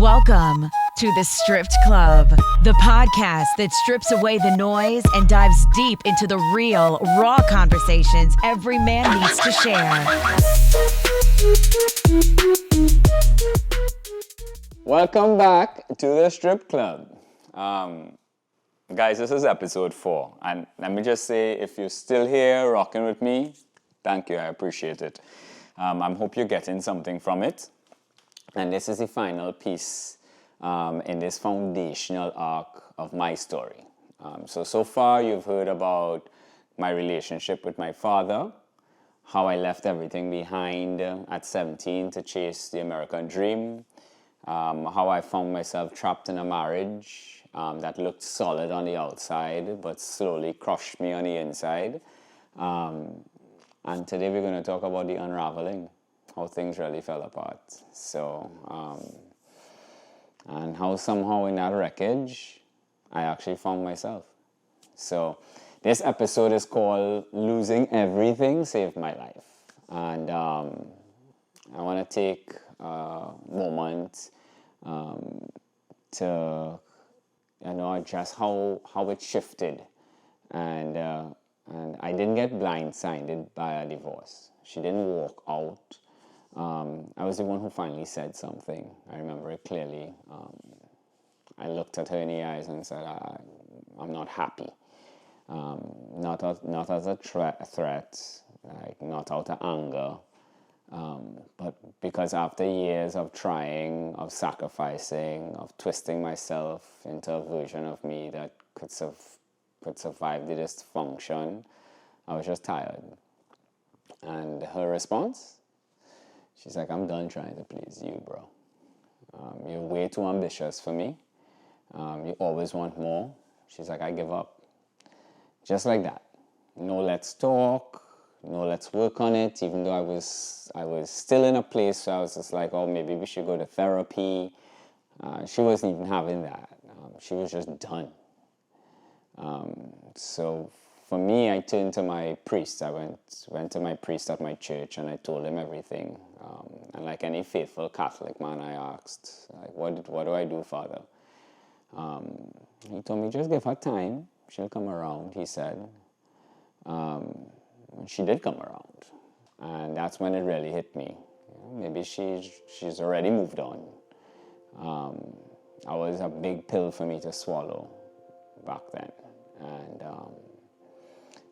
Welcome to the Strpd Club, the podcast that strips away the noise and dives deep into the real, raw conversations every man needs to share. Welcome back to the Strpd Club. Guys, this is episode 4. And let me just say, if you're still here rocking with me, thank you, I appreciate it. I hope you're getting something from it. And this is the final piece in this foundational arc of my story. So far you've heard about my relationship with my father, how I left everything behind at 17 to chase the American dream, how I found myself trapped in a marriage that looked solid on the outside but slowly crushed me on the inside. And today we're going to talk about the unraveling, how things really fell apart. And how somehow in that wreckage, I actually found myself. So this episode is called Losing Everything Saved My Life. And I want to take a moment to, address how it shifted. And I didn't get blindsided by a divorce. She didn't walk out. I was the one who finally said something. I remember it clearly. I looked at her in the eyes and said, I'm not happy. Not as a threat, like not out of anger, but because after years of trying, of sacrificing, of twisting myself into a version of me that could survive the dysfunction, I was just tired. And her response? She's like, I'm done trying to please you, bro. You're way too ambitious for me. You always want more. She's like, I give up. Just like that. No, let's talk. No, let's work on it. Even though I was still in a place where I was just like, oh, maybe we should go to therapy. She wasn't even having that. She was just done. So for me, I turned to my priest. I went to my priest at my church and I told him everything. And like any faithful Catholic man, I asked, like, what do I do, Father? He told me, just give her time. She'll come around, he said. She did come around. And that's when it really hit me. Maybe she's already moved on. That was a big pill for me to swallow back then. And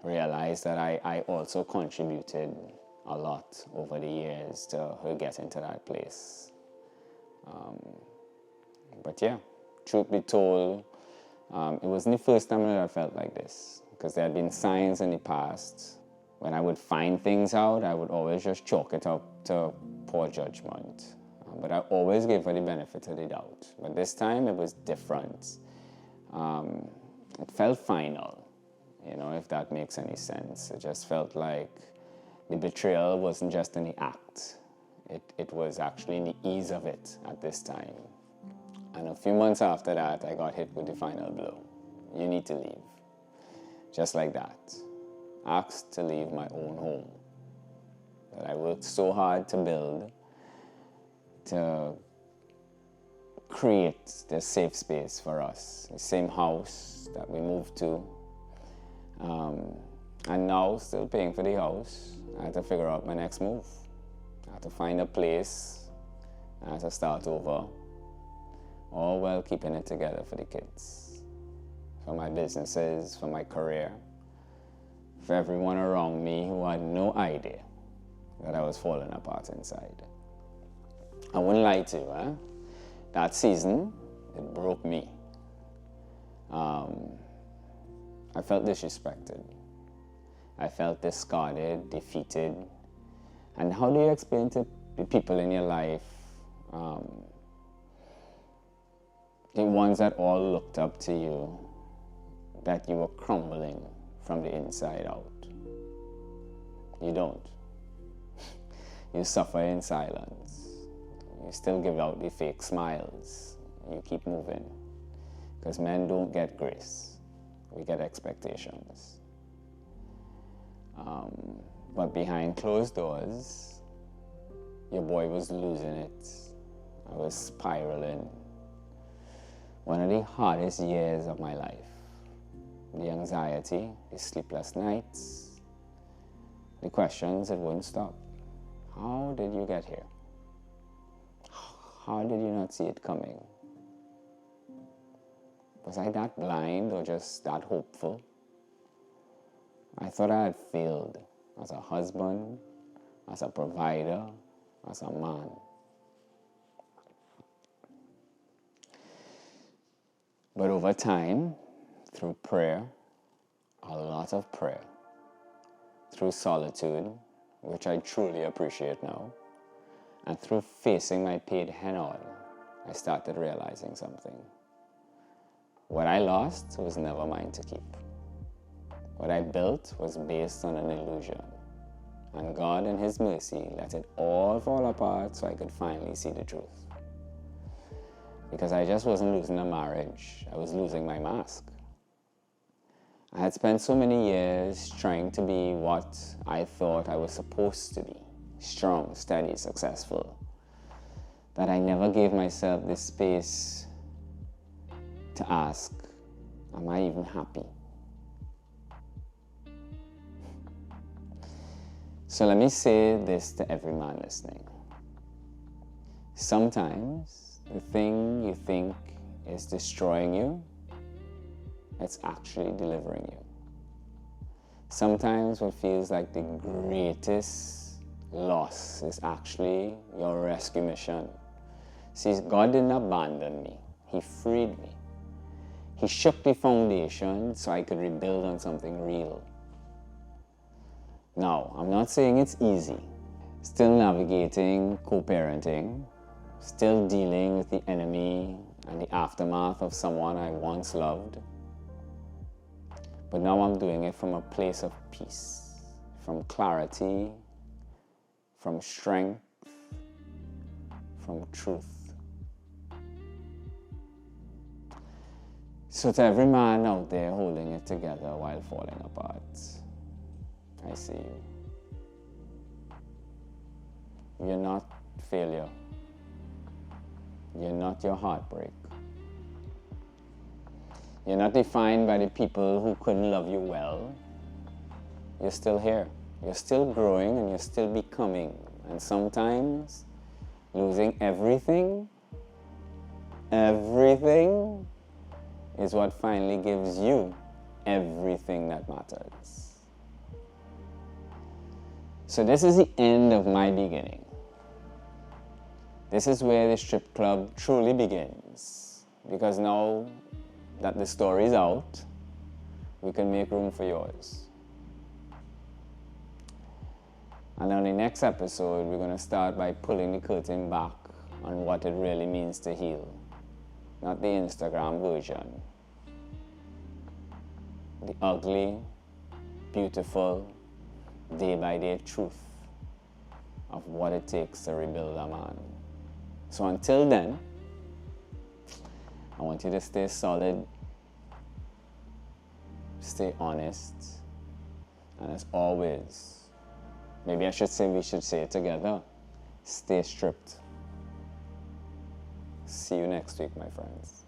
realized that I also contributed a lot over the years to her getting to that place. But yeah, truth be told, it wasn't the first time that I felt like this, because there had been signs in the past. When I would find things out, I would always just chalk it up to poor judgment. But I always gave her the benefit of the doubt. But this time it was different. It felt final, if that makes any sense. It just felt like the betrayal wasn't just in the act. It was actually in the ease of it at this time. And a few months after that, I got hit with the final blow. You need to leave. Just like that. Asked to leave my own home that I worked so hard to build, to create this safe space for us, the same house that we moved to. And now, still paying for the house, I had to figure out my next move. I had to find a place, I had to start over, all while keeping it together for the kids, for my businesses, for my career, for everyone around me who had no idea that I was falling apart inside. I wouldn't lie to you, that season, it broke me. I felt disrespected. I felt discarded, defeated. And how do you explain to the people in your life, the ones that all looked up to you, that you were crumbling from the inside out? You don't. You suffer in silence. You still give out the fake smiles. You keep moving. Because men don't get grace. We get expectations. But behind closed doors, your boy was losing it. I was spiraling. One of the hardest years of my life. The anxiety, the sleepless nights, the questions that wouldn't stop. How did you get here? How did you not see it coming? Was I that blind or just that hopeful? I thought I had failed as a husband, as a provider, as a man. But over time, through prayer, a lot of prayer, through solitude, which I truly appreciate now, and through facing my pain head-on, I started realizing something. What I lost was never mine to keep. What I built was based on an illusion. And God, in His mercy, let it all fall apart so I could finally see the truth. Because I just wasn't losing a marriage, I was losing my mask. I had spent so many years trying to be what I thought I was supposed to be, strong, steady, successful, that I never gave myself the space to ask, am I even happy? So let me say this to every man listening. Sometimes the thing you think is destroying you, it's actually delivering you. Sometimes what feels like the greatest loss is actually your rescue mission. See, God didn't abandon me. He freed me. He shook the foundation so I could rebuild on something real. Now, I'm not saying it's easy. Still navigating co-parenting, still dealing with the enemy and the aftermath of someone I once loved. But now I'm doing it from a place of peace, from clarity, from strength, from truth. So to every man out there holding it together while falling apart, I see you. You're not failure. You're not your heartbreak. You're not defined by the people who couldn't love you well. You're still here. You're still growing and you're still becoming. And sometimes losing everything is what finally gives you everything that matters. So this is the end of my beginning. This is where the strip club truly begins. Because now that the story is out, we can make room for yours. And on the next episode, we're going to start by pulling the curtain back on what it really means to heal. Not the Instagram version. The ugly, beautiful, day-by-day truth of what it takes to rebuild a man. So until then, I want you to stay solid, stay honest, and as always, maybe we should say it together, stay stripped. See you next week, my friends.